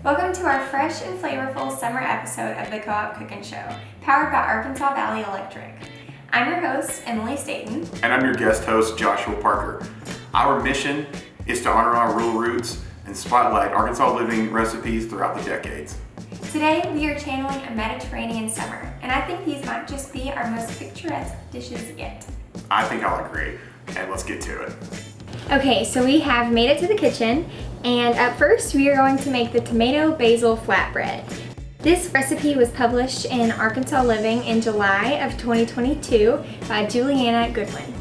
Welcome to our fresh and flavorful summer episode of the Co-op Cookin Show, powered by Arkansas Valley Electric. I'm your host, Emily Staten. And I'm your guest host, Joshua Parker. Our mission is to honor our rural roots and spotlight Arkansas living recipes throughout the decades. Today, we are channeling a Mediterranean summer, and I think these might just be our most picturesque dishes yet. I think I'll agree, and let's get to it. Okay, so we have made it to the kitchen, and up first we are going to make the tomato basil flatbread. This recipe was published in Arkansas Living in July of 2022 by Juliana Goodwin.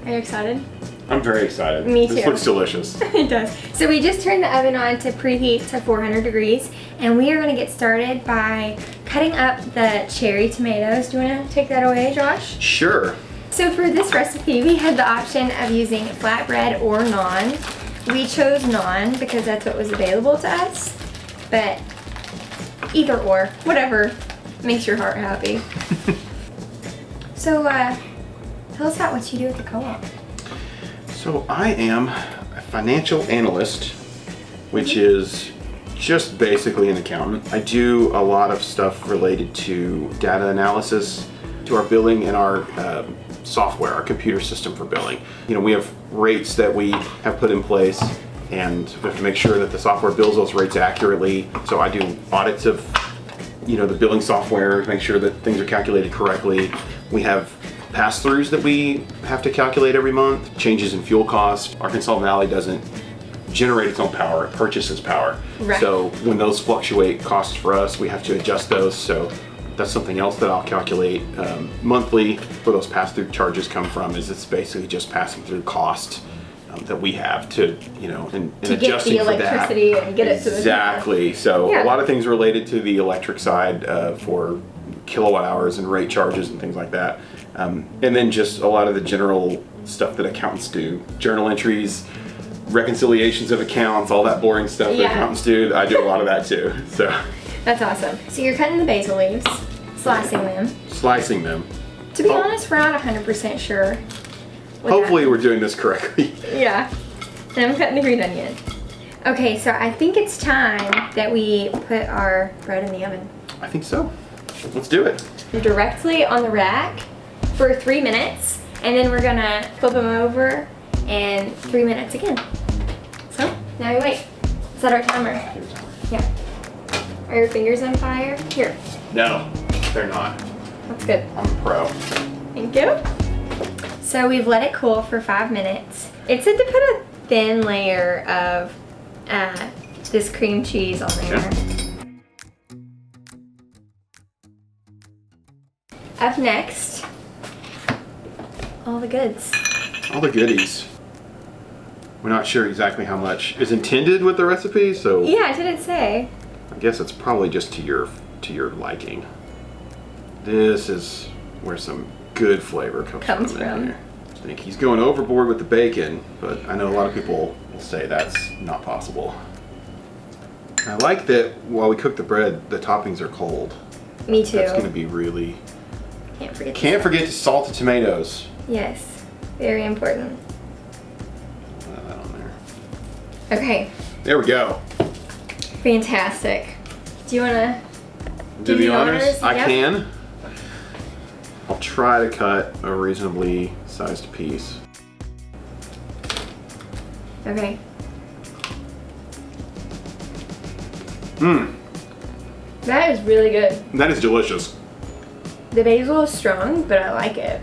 Are you excited? I'm very excited. Me too. This looks delicious. It does. So we just turned the oven on to preheat to 400 degrees, and we are going to get started by cutting up the cherry tomatoes. Do you want to take that away, Josh? Sure. So for this recipe, we had the option of using flatbread or naan. We chose naan because that's what was available to us, but either or, whatever makes your heart happy. So tell us about what you do at the co-op. So I am a financial analyst, which is just basically an accountant. I do a lot of stuff related to data analysis, to our billing and our software, our computer system for billing. You know, we have rates that we have put in place, and we have to make sure that the software bills those rates accurately. So I do audits of, you know, the billing software, make sure that things are calculated correctly. We have pass-throughs that we have to calculate every month, changes in fuel costs. Arkansas Valley doesn't generate its own power, it purchases power. Right. So when those fluctuate costs for us, we have to adjust those. So that's something else that I'll calculate monthly where those pass-through charges come from. Is it's basically just passing through cost that we have to, you know, and to adjusting get the for that. electricity and get it to the Exactly. So yeah. A lot of things related to the electric side for kilowatt hours and rate charges and things like that. And then just a lot of the general stuff that accountants do, journal entries, reconciliations of accounts, all that boring stuff that accountants do. I do a lot of that too. So that's awesome. So you're cutting the basil leaves, slicing them. Slicing them. To be honest, we're not 100% sure. Hopefully we're doing this correctly. Yeah. And I'm cutting the green onion. Okay, so I think it's time that we put our bread in the oven. I think so. Let's do it. Directly on the rack for 3 minutes, and then we're gonna flip them over and 3 minutes again. So now we wait. Set our timer. Yeah. Are your fingers on fire? Here. No, they're not. That's good. I'm a pro. Thank you. So we've let it cool for 5 minutes. It said to put a thin layer of this cream cheese on there. Yeah. Up next, all the goods. All the goodies. We're not sure exactly how much is intended with the recipe, so Yeah, it didn't say. I guess it's probably just to your liking. This is where some good flavor comes from. In here. I think he's going overboard with the bacon, but I know a lot of people will say that's not possible. I like that while we cook the bread, the toppings are cold. Me too. That's going to be really... Can't forget to salt the tomatoes. Yes, very important. Put that on there. Okay. There we go. Fantastic. Do you want to Do the honors? I Yep. can. I'll try to cut a reasonably sized piece. Okay. Mmm, That is really good. that is delicious. The basil is strong, but I like it.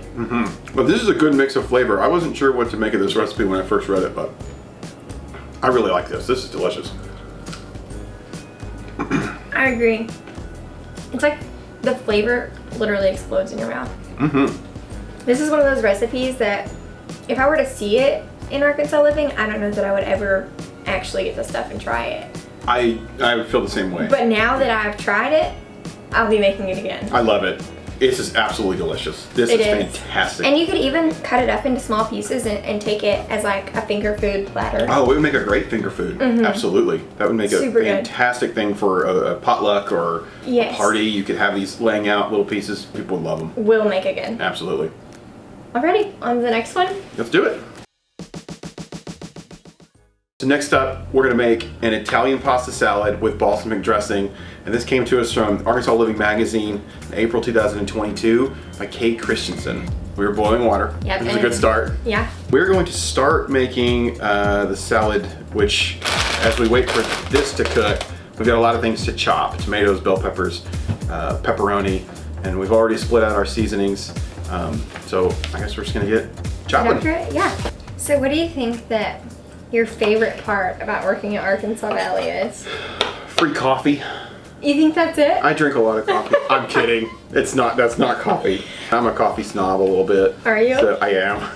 But this is a good mix of flavor. I wasn't sure what to make of this recipe when I first read it, but I really like this. This is delicious. I agree. It's like the flavor literally explodes in your mouth. This is one of those recipes that if I were to see it in Arkansas Living, I don't know that I would ever actually get the stuff and try it. I would feel the same way. But now that I've tried it, I'll be making it again. I love it. This is absolutely delicious. This is fantastic. And you could even cut it up into small pieces and take it as like a finger food platter. Oh, it would make a great finger food. Absolutely. That would make a fantastic thing for a potluck or a party. You could have these laying out little pieces. People would love them. We'll make again. Absolutely. Alrighty, on to the next one. Let's do it. So next up, we're gonna make an Italian pasta salad with balsamic dressing. And this came to us from Arkansas Living Magazine in April 2022 by Kate Christensen. We were boiling water. Yep, This is a good start. Yeah. We're going to start making the salad, which as we wait for this to cook, we've got a lot of things to chop. Tomatoes, bell peppers, pepperoni, and we've already split out our seasonings. So I guess we're just gonna get chopping. Yeah. So what do you think that your favorite part about working at Arkansas Valley is? Free coffee. You think that's it? I drink a lot of coffee. I'm kidding. That's not coffee. I'm a coffee snob a little bit. Are you? So I am.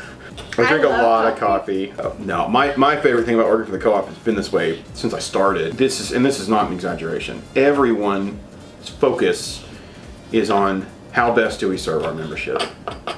I drink a lot of coffee. No, my favorite thing about working for the co-op has been this way since I started. This is not an exaggeration. Everyone's focus is on how best do we serve our membership.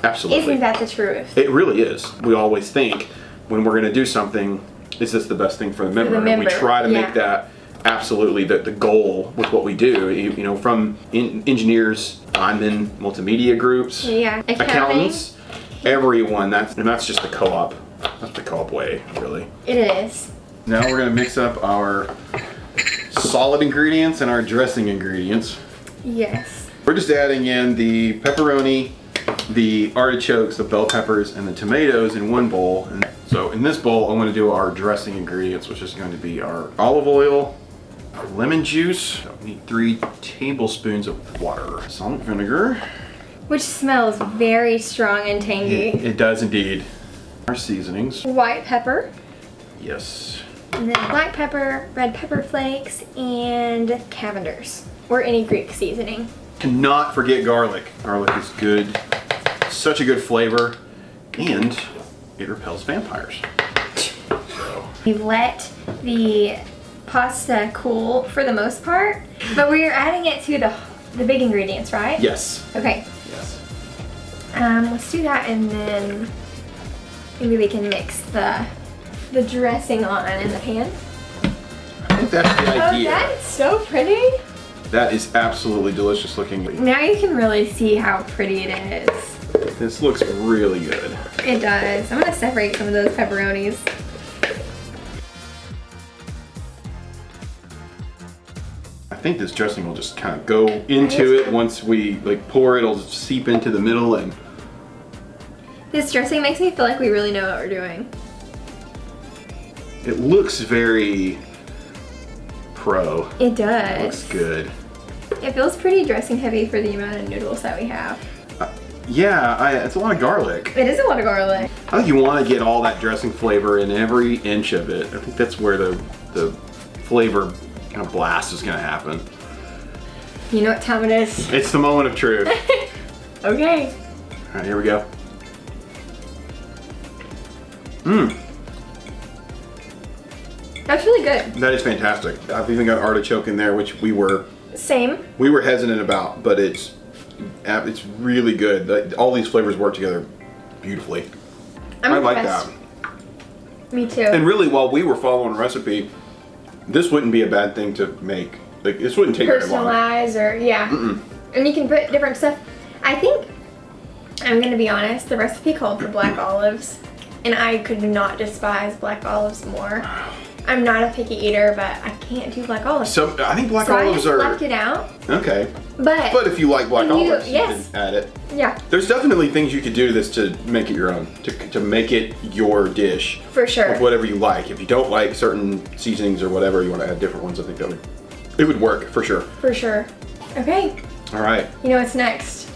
Absolutely. Isn't that the truth? It really is. We always think when we're going to do something, is this the best thing for the member? And we try to make that absolutely the goal with what we do. You know, from engineers, I'm in multimedia groups, accountants, everyone. That's just the co-op. That's the co-op way, really. It is. Now we're going to mix up our solid ingredients and our dressing ingredients. Yes. We're just adding in the pepperoni, the artichokes, the bell peppers, and the tomatoes in one bowl. And so in this bowl, I'm going to do our dressing ingredients, which is going to be our olive oil, our lemon juice. We need 3 tablespoons of water, salt, vinegar. Which smells very strong and tangy. It does indeed. Our seasonings. White pepper. Yes. And then black pepper, red pepper flakes, and Cavender's, or any Greek seasoning. Cannot forget garlic. Garlic is good. Such a good flavor, and it repels vampires. We've let the pasta cool for the most part, but we're adding it to the big ingredients, right? Yes. Okay. Yes. Let's do that, and then maybe we can mix the dressing on in the pan. I think that's the idea. Oh, that's so pretty. That is absolutely delicious looking. Now you can really see how pretty it is. This looks really good. It does. I'm gonna separate some of those pepperonis. I think this dressing will just kind of go into it once we pour it. It'll seep into the middle, and this dressing makes me feel like we really know what we're doing. it looks very pro. It does. It looks good. It feels pretty dressing heavy for the amount of noodles that we have. Yeah, it's a lot of garlic. It is a lot of garlic. I think you want to get all that dressing flavor in every inch of it. I think that's where the flavor kind of blast is going to happen. You know what time it is? It's the moment of truth. Okay. All right, here we go. That's really good. That is fantastic. I've even got artichoke in there, which we were hesitant about, but it's really good. All these flavors work together beautifully. I like that. Me too. And really, while we were following a recipe, this wouldn't be a bad thing to make. Like, this wouldn't take very long. Personalize and you can put different stuff. I think, I'm gonna be honest, the recipe called for black olives, and I could not despise black olives more. I'm not a picky eater, but I can't do black olives. So I think black olives are. I left it out. Okay. But if you like black olives, you can add it. Yeah. There's definitely things you could do to this to make it your own, to make it your dish. For sure. With whatever you like. If you don't like certain seasonings or whatever, you want to add different ones, I think it would work for sure. For sure. Okay. All right. You know what's next?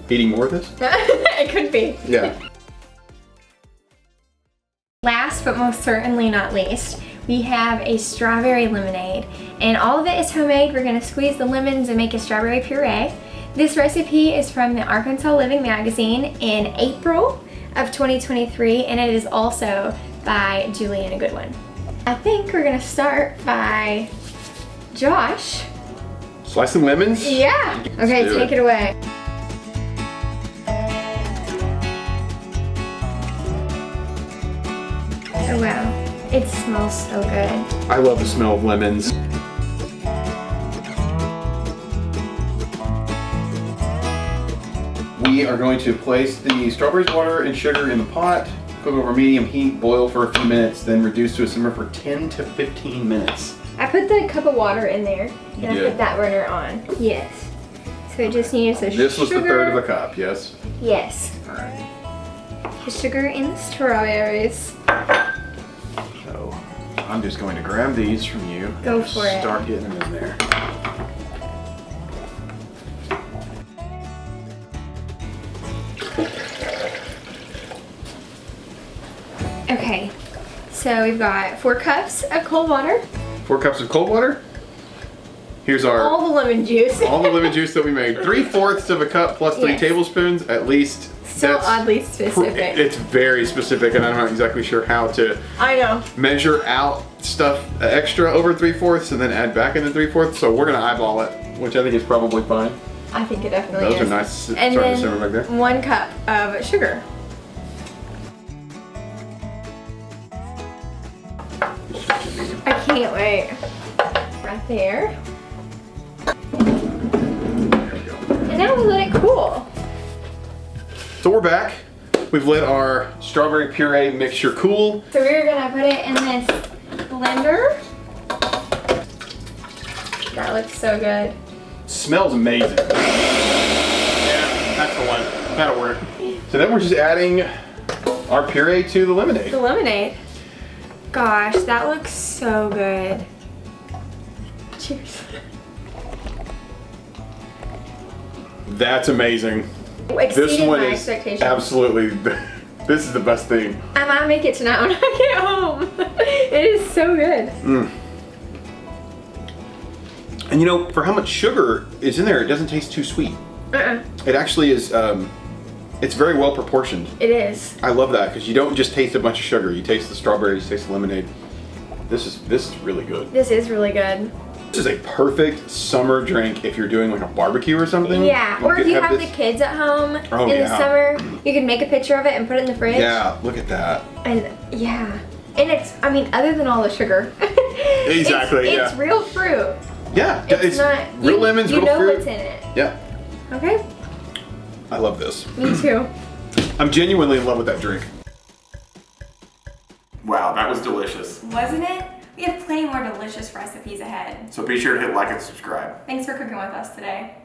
Eating more of this? It could be. Yeah. Last but most certainly not least, we have a strawberry lemonade, and all of it is homemade. We're gonna squeeze the lemons and make a strawberry puree. This recipe is from the Arkansas Living Magazine in April of 2023, and it is also by Juliana Goodwin. I think we're gonna start by Josh. Slice some lemons? Yeah. Okay, take it away. Oh wow, it smells so good. I love the smell of lemons. We are going to place the strawberries, water, and sugar in the pot. Cook over medium heat, boil for a few minutes, then reduce to a simmer for 10 to 15 minutes. I put the cup of water in there, and I put that burner on. Yes. So it just needs the sugar. This was the third of a cup, yes? Yes. All right. The sugar and the strawberries. So I'm just going to grab these from you. Go for it. Start getting them in there. Okay, so we've got 4 cups of cold water. 4 cups of cold water. Here's our all the lemon juice. all the lemon juice that we made. 3/4 of a cup plus 3 tablespoons at least. So oddly specific. It's very specific, and I'm not exactly sure how to measure out stuff extra over 3/4 and then add back in the 3/4. So we're gonna eyeball it, which I think is probably fine. I think it definitely is. Those are nice. And starting then to simmer back there. 1 cup of sugar. I can't wait. Right there. There we go. And now we let it cool. So we're back. We've let our strawberry puree mixture cool. So we're gonna put it in this blender. That looks so good. Smells amazing. Yeah, that's the one. That'll work. So then we're just adding our puree to the lemonade. The lemonade. Gosh, that looks so good. Cheers. That's amazing. Exceeded This one my is expectations. absolutely, this is the best thing. I might make it tonight when I get home. It is so good. And you know, for how much sugar is in there, it doesn't taste too sweet. It actually is, it's very well proportioned. It is. I love that, because you don't just taste a bunch of sugar. You taste the strawberries, you taste the lemonade. This is really good. This is really good. This is a perfect summer drink if you're doing like a barbecue or something. Yeah, or if you have the kids at home in the summer, you can make a picture of it and put it in the fridge. Yeah, look at that. And yeah, and it's, I mean, other than all the sugar. Exactly, it's real fruit. Yeah, It's not, real lemons, real fruit. You know what's in it. Yeah. Okay. I love this. Me too. I'm genuinely in love with that drink. Wow, that was delicious. Wasn't it? We have plenty more delicious recipes ahead. So be sure to hit like and subscribe. Thanks for cooking with us today.